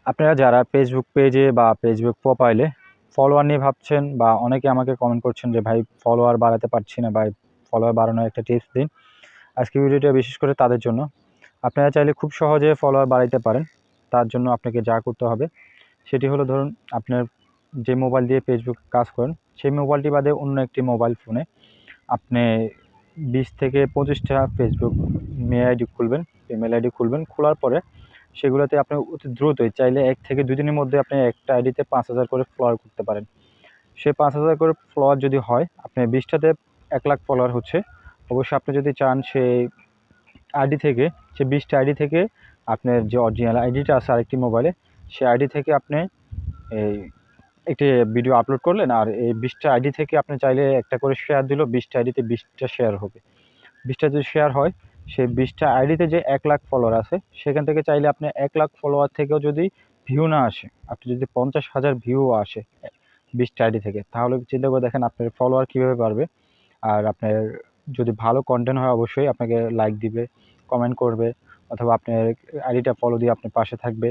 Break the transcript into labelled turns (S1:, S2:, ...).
S1: আপনারা যারা ফেসবুক পেজে বা ফেসবুক প্রোফাইলে ফলোয়ার নিয়ে ভাবছেন বা অনেকে আমাকে কমেন্ট করছেন যে ভাই ফলোয়ার বাড়াতে পারছি না, ভাই ফলোয়ার বাড়ানোর একটা টিপস দিন। আজকে ভিডিওটা বিশেষ করে তাদের জন্য। আপনারা চাইলে খুব সহজে ফলোয়ার বাড়াইতে পারেন। তার জন্য আপনাকে যা করতে হবে সেটি হলো, ধরুন আপনার যে মোবাইল দিয়ে ফেসবুক কাজ করেন সেই মোবাইলটি বাদে অন্য একটি মোবাইল ফোনে আপনি 20 থেকে 25টা ফেসবুক ইমেল আইডি খুলবেন। খোলার পরে সেগুলোতে আপনি অতি দ্রুতই চাইলে 1 থেকে 2 দিনের মধ্যে আপনি একটা আইডিতে 5000 করে ফলোয়ার করতে পারেন। সেই 5000 করে ফলোয়ার যদি হয়, আপনি 20টাতে 1 লাখ ফলোয়ার হচ্ছে। অবশ্যই আপনি যদি চান সেই আইডি থেকে, সে 20টা আইডি থেকে আপনার যে অরিজিনাল আইডিটা আছে আরেকটি মোবাইলে, সেই আইডি থেকে আপনি এই একটি ভিডিও আপলোড করলেন, আর এই 20টা আইডি থেকে আপনি চাইলে একটা করে শেয়ার দিলেও 20টা আইডিতে 20টা শেয়ার হবে। 20টা যদি শেয়ার হয়, সেই 20টা আইডিতে যে 1 লাখ ফলোয়ার আছে সেখান থেকে চাইলে আপনি 1 লাখ ফলোয়ার থেকেও যদি ভিউ না আসে, আপনি যদি 50,000 ভিউ আসে 20টা আইডি থেকে, তাহলে চিন্তা করে দেখেন আপনার ফলোয়ার কীভাবে বাড়বে। আর আপনার যদি ভালো কন্টেন্ট হয় অবশ্যই আপনাকে লাইক দিবে, কমেন্ট করবে, অথবা আপনার আইডিটা ফলো দিয়ে আপনার পাশে থাকবে।